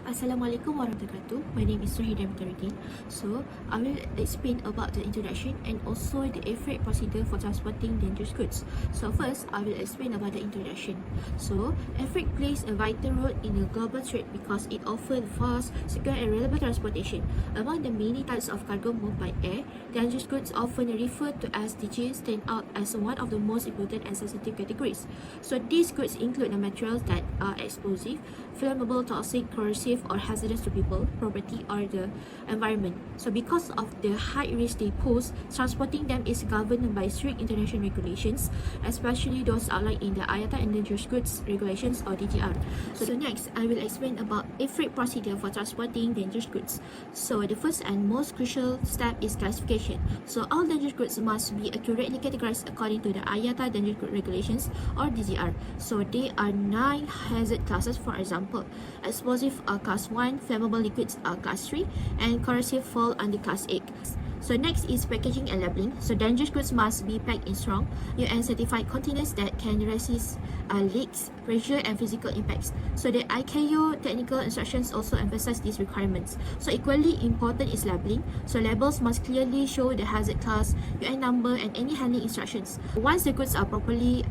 Assalamualaikum warahmatullahi wabarakatuh. My name is JLB42013. So, I will explain about the introduction and also the Airfreight procedure for transporting dangerous goods. So, first, I will explain about the introduction. So, Airfreight plays a vital role in the global trade because it offers fast, secure and reliable transportation. Among the many types of cargo moved by air, dangerous goods often referred to as DG stand out as one of the most important and sensitive categories. So, these goods include the materials that are explosive, flammable, toxic, corrosive, or hazardous to people, property, or the environment. So because of the high risk they pose, transporting them is governed by strict international regulations, especially those outlined in the IATA and Dangerous Goods Regulations or DGR. So next, I will explain about Airfreight procedure for transporting dangerous goods. So the first and most crucial step is classification. So all dangerous goods must be accurately categorized according to the IATA Dangerous Goods Regulations or DGR. So there are 9 hazard classes. For example, explosive are class 1, flammable liquids are class 3, and corrosive fall under class 8. So next is packaging and labeling. So dangerous goods must be packed in strong, UN certified containers that can resist leaks, pressure and physical impacts. So the ICAO technical instructions also emphasize these requirements. So equally important is labeling. So labels must clearly show the hazard class, UN number and any handling instructions. Once the goods are properly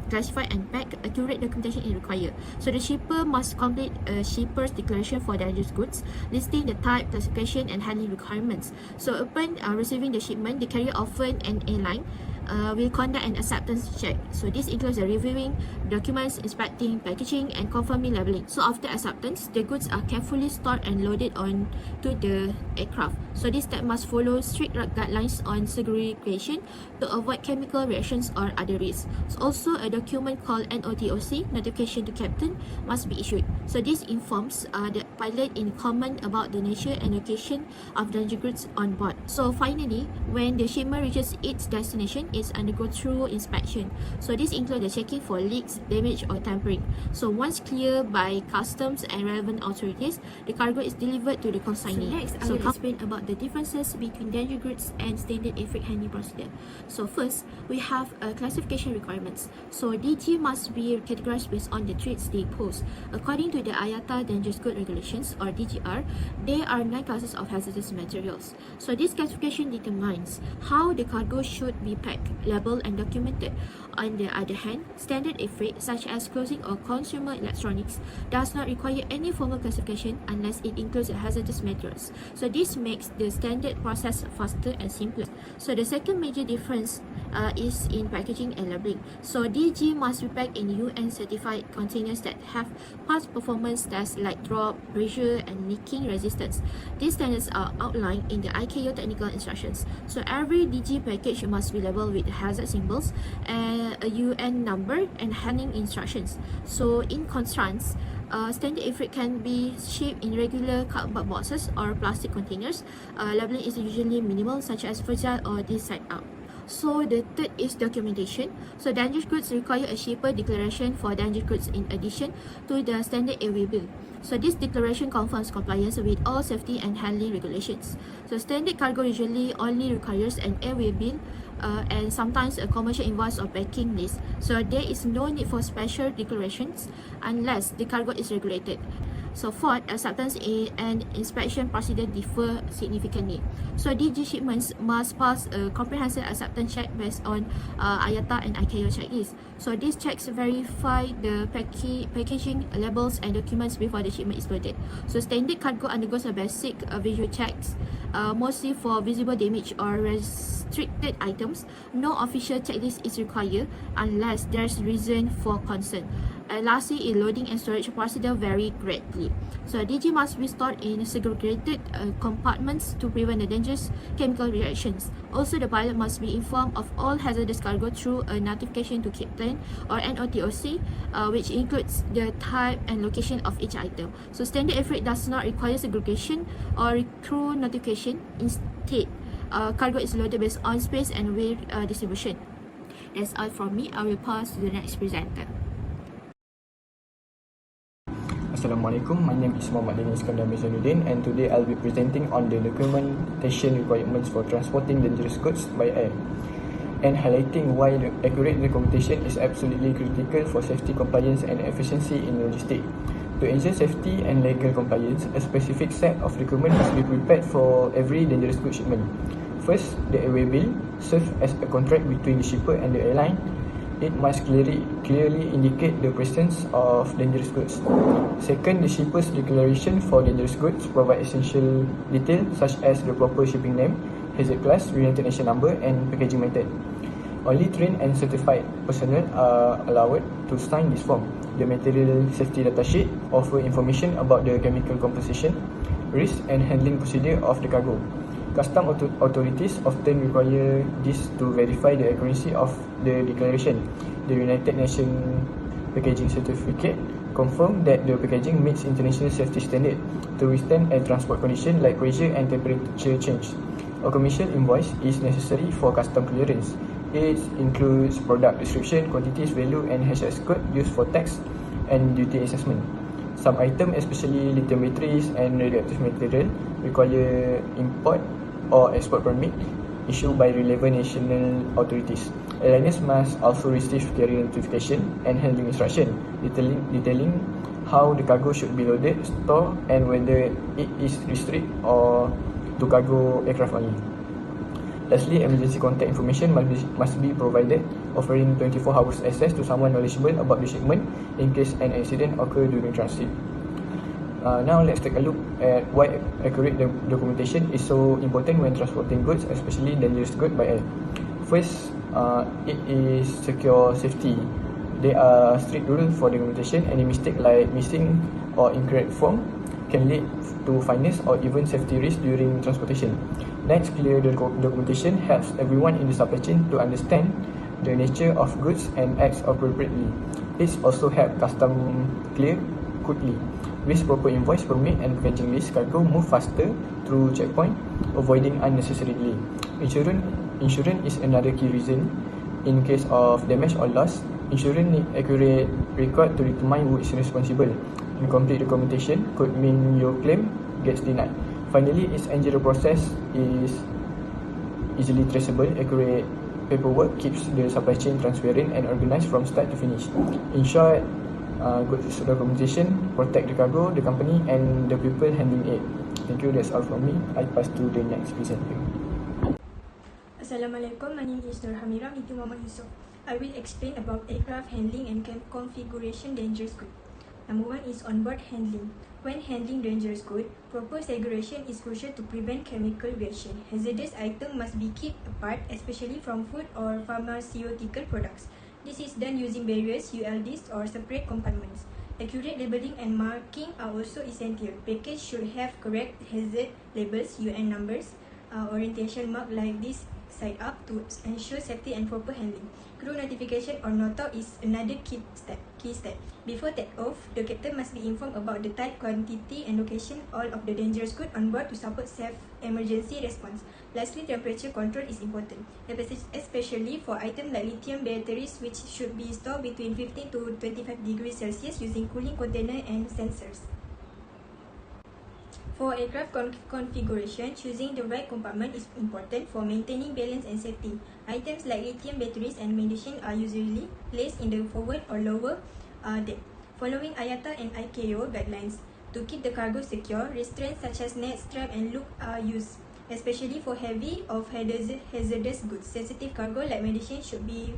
classified and packed, accurate documentation is required. So the shipper must complete a shipper's declaration for dangerous goods, listing the type, classification and handling requirements. So upon receiving the shipment, the carrier, often an airline, will conduct an acceptance check. So this includes the reviewing documents, inspecting packaging and confirming labeling. So after acceptance, the goods are carefully stored and loaded on to the aircraft. So this step must follow strict guidelines on segregation to avoid chemical reactions or other risks. So also a document called NOTOC, notification to captain, must be issued. So this informs the pilot in common about the nature and location of dangerous goods on board. So finally, when the shipment reaches its destination, it's undergo through inspection. So this includes the checking for leaks, damage or tampering. So once cleared by customs and relevant authorities, the cargo is delivered to the consignee. So next, I will explain about the differences between dangerous goods and standard Airfreight handling procedure. So first, we have classification requirements. So DG must be categorized based on the threats they pose. According to the IATA Dangerous Goods Regulations or DGR, there are 9 classes of hazardous materials. So this classification determines how the cargo should be packed, labeled and documented. On the other hand, standard Airfreight such as clothing or consumer electronics does not require any formal classification unless it includes hazardous materials. So this makes the standard process faster and simpler. So the second major difference is in packaging and labeling. So DG must be packed in UN certified containers that have past performance tests like drop, pressure and leaking resistance. These standards are outlined in the ICAO technical instructions. So every DG package must be labeled with hazard symbols and a UN number and handling instructions. So in contrast, standard Airfreight can be shipped in regular cardboard boxes or plastic containers. Labeling is usually minimal, such as fragile or this side up. So the third is documentation. So dangerous goods require a shipper declaration for dangerous goods in addition to the standard airway bill. So this declaration confirms compliance with all safety and handling regulations. So standard cargo usually only requires an airway bill and sometimes a commercial invoice or packing list. So there is no need for special declarations unless the cargo is regulated. So fourth, acceptance and inspection procedure differ significantly. So DG shipments must pass a comprehensive acceptance check based on IATA and ICAO checklist. So these checks verify the packaging, labels and documents before the shipment is loaded. So standard cargo undergoes a basic visual checks, mostly for visible damage or restricted items. No official checklist is required unless there's reason for concern. Lastly, in loading and storage procedure vary greatly. So DG must be stored in segregated compartments to prevent the dangerous chemical reactions. Also, the pilot must be informed of all hazardous cargo through a notification to captain or NOTOC, which includes the type and location of each item. So standard Airfreight does not require segregation or crew notification. Instead, cargo is loaded based on space and weight distribution. That's all from me. I will pass to the next presenter. Assalamualaikum, my name is Muhammad Iskandar Mizanuddin and today I'll be presenting on the documentation requirements for transporting dangerous goods by air and highlighting why the accurate documentation is absolutely critical for safety, compliance and efficiency in logistics. To ensure safety and legal compliance, a specific set of requirements must be prepared for every dangerous goods shipment. First, the airway bill serves as a contract between the shipper and the airline. It must clearly indicate the presence of dangerous goods. Second, the shipper's declaration for dangerous goods provide essential details such as the proper shipping name, hazard class, United Nations number, and packaging method. Only trained and certified personnel are allowed to sign this form. The material safety data sheet offer information about the chemical composition, risk, and handling procedure of the cargo. Custom authorities often require this to verify the accuracy of the declaration. The United Nations packaging certificate confirm that the packaging meets international safety standard to withstand air transport conditions like pressure and temperature change. A commercial invoice is necessary for custom clearance. It includes product description, quantities, value, and HS code used for tax and duty assessment. Some items, especially lithium batteries and radioactive material, require import or export permit issued by relevant national authorities. Airliners must also receive carrier notification and handling instruction detailing how the cargo should be loaded, stored, and whether it is restricted or to cargo aircraft only. Lastly, emergency contact information must be provided, offering 24 hours access to someone knowledgeable about the shipment in case an accident occurs during transit. Now let's take a look at why accurate documentation is so important when transporting goods, especially dangerous goods by air. First, it is secure safety. There are strict rules for documentation. Any mistake like missing or incorrect form can lead to fines or even safety risks during transportation. Next, clear documentation helps everyone in the supply chain to understand the nature of goods and acts appropriately. It also helps custom clear quickly. With proper invoice, permit, and packaging list, cargo move faster through checkpoint, avoiding unnecessary delay. Insurance is another key reason. In case of damage or loss, insurance need accurate record to determine who is responsible. Incomplete documentation could mean your claim gets denied. Finally, its NGO process is easily traceable. Accurate paperwork keeps the supply chain transparent and organized from start to finish. In short, good documentation protect the cargo, the company, and the people handling it. Thank you. That's all from me. I pass to the next presenter. Assalamualaikum. My name is Nur Hamira binti Muhammad Yusof. I will explain about aircraft handling and configuration dangerous goods. Number 1 is onboard handling. When handling dangerous goods, proper segregation is crucial to prevent chemical reaction. Hazardous items must be kept apart, especially from food or pharmaceutical products. This is done using barriers, ULDs, or separate compartments. Accurate labeling and marking are also essential. Package should have correct hazard labels, UN numbers, orientation mark like this side up to ensure safety and proper handling. Crew notification or NOTAO is another key step. Before takeoff, the captain must be informed about the type, quantity, and location all of the dangerous goods on board to support safe emergency response. Lastly, temperature control is important, especially for items like lithium batteries, which should be stored between 15 to 25 degrees Celsius using cooling container and sensors. For aircraft configuration, choosing the right compartment is important for maintaining balance and safety. Items like lithium batteries and medicine are usually placed in the forward or lower deck, following IATA and ICAO guidelines. To keep the cargo secure, restraints such as net, strap, and loop are used, especially for heavy or hazardous goods. Sensitive cargo like medicine should be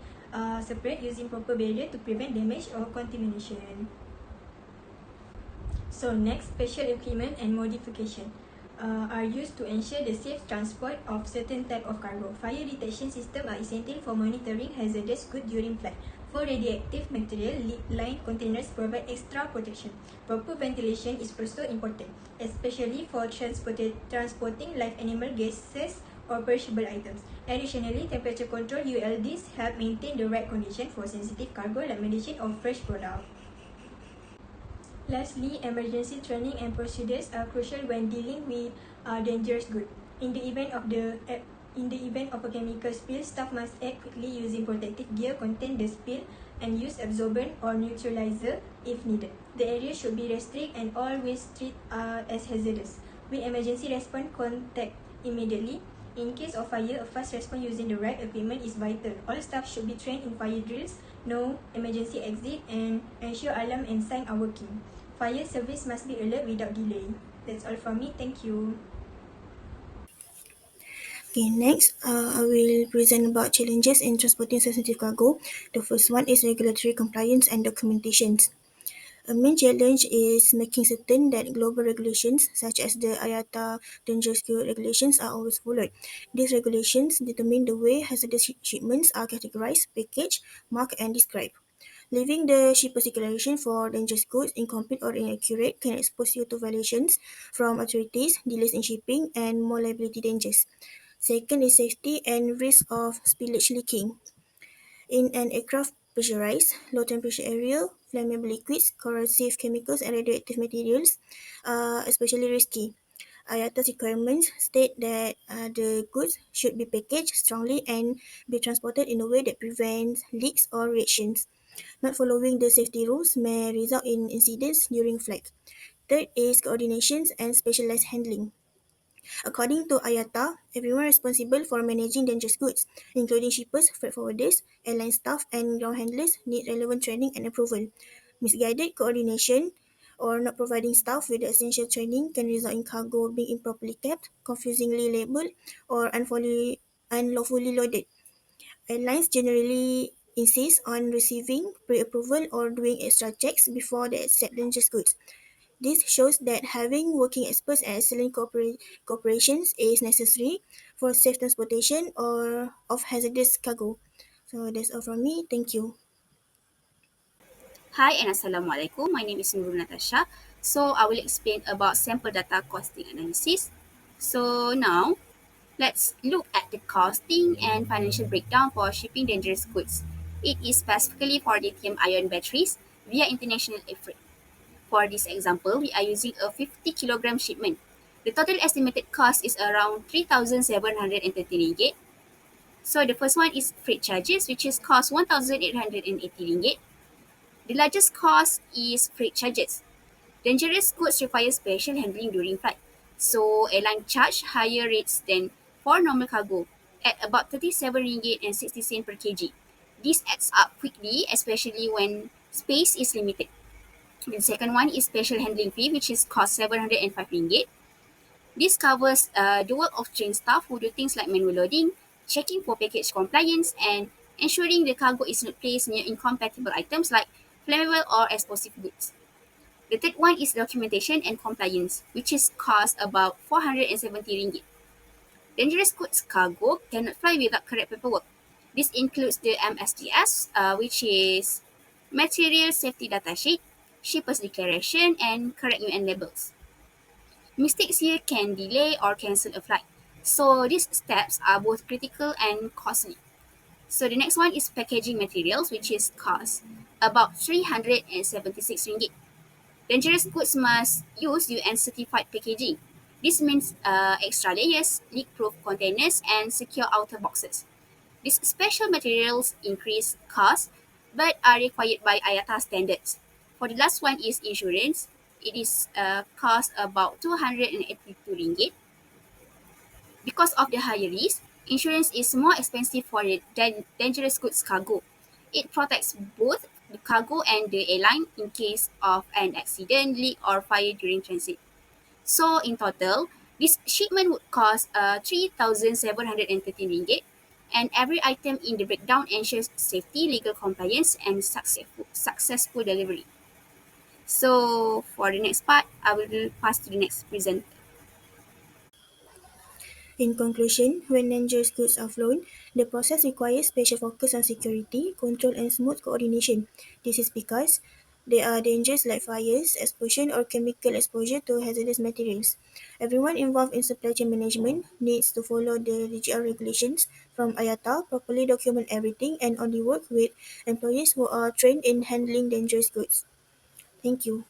separate using proper barrier to prevent damage or contamination. So next, special equipment and modification are used to ensure the safe transport of certain type of cargo. Fire detection system are essential for monitoring hazardous goods during flight. For radioactive material, lead-lined containers provide extra protection. Proper ventilation is also important, especially for transporting live animal gases or perishable items. Additionally, temperature control ULDs help maintain the right condition for sensitive cargo like medicine or fresh product. Lastly, emergency training and procedures are crucial when dealing with dangerous goods. In the event of a chemical spill, staff must act quickly using protective gear, contain the spill, and use absorbent or neutralizer if needed. The area should be restricted and always treated as hazardous. With emergency response, contact immediately. In case of fire, a fast response using the right equipment is vital. All staff should be trained in fire drills, know emergency exit, and ensure alarm and sign are working. Fire service must be alert without delay. That's all from me. Thank you. Okay, next, I will present about challenges in transporting sensitive cargo. The first one is regulatory compliance and documentations. A main challenge is making certain that global regulations, such as the IATA dangerous goods regulations, are always followed. These regulations determine the way hazardous shipments are categorized, packaged, marked, and described. Leaving the shipper's declaration for dangerous goods incomplete or inaccurate can expose you to violations from authorities, delays in shipping, and more liability dangers. Second is safety and risk of spillage leaking. In an aircraft pressurized, low temperature area, flammable liquids, corrosive chemicals, and radioactive materials are especially risky. IATA's requirements state that the goods should be packaged strongly and be transported in a way that prevents leaks or reactions. Not following the safety rules may result in incidents during flight. Third is coordination and specialized handling. According to IATA, everyone responsible for managing dangerous goods, including shippers, freight forwarders, airline staff, and ground handlers, need relevant training and approval. Misguided coordination or not providing staff with the essential training can result in cargo being improperly kept, confusingly labeled, or unlawfully loaded. Airlines generally insist on receiving pre-approval or doing extra checks before they accept dangerous goods. This shows that having working experts and excellent cooperations is necessary for safe transportation or of hazardous cargo. So that's all from me. Thank you. Hi and Assalamualaikum. My name is Nurul Natasha. So I will explain about sample data costing analysis. So now let's look at the costing and financial breakdown for shipping dangerous goods. It is specifically for lithium ion batteries via international airfreight. For this example, we are using a 50 kilogram shipment. The total estimated cost is around 3,730 ringgit. So the first one is freight charges, which is cost 1,880 ringgit. The largest cost is freight charges. Dangerous goods require special handling during flight, so airline charge higher rates than for normal cargo at about 37 ringgit and 60 cent per kg. This adds up quickly, especially when space is limited. The second one is special handling fee, which is cost 705 ringgit. This covers the work of trained staff who do things like manual loading, checking for package compliance, and ensuring the cargo is not placed near incompatible items like flammable or explosive goods. The third one is documentation and compliance, which is cost about 470 ringgit. Dangerous goods cargo cannot fly without correct paperwork. This includes the MSDS, which is Material Safety Data Sheet, Shipper's Declaration, and correct UN labels. Mistakes here can delay or cancel a flight. So these steps are both critical and costly. So the next one is packaging materials, which is cost about 376 ringgit. Dangerous goods must use UN certified packaging. This means extra layers, leak-proof containers, and secure outer boxes. These special materials increase cost but are required by IATA standards. For the last one is insurance. It is cost about 282 ringgit. Because of the higher risk, insurance is more expensive for the dangerous goods cargo. It protects both the cargo and the airline in case of an accident, leak, or fire during transit. So in total, this shipment would cost 3,713 ringgit, and every item in the breakdown ensures safety, legal compliance, and successful delivery. So for the next part, I will pass to the next presenter. In conclusion, when dangerous goods are flown, the process requires special focus on security, control, and smooth coordination. This is because there are dangers like fires, explosion, or chemical exposure to hazardous materials. Everyone involved in supply chain management needs to follow the DGR regulations from IATA, properly document everything, and only work with employees who are trained in handling dangerous goods. Thank you.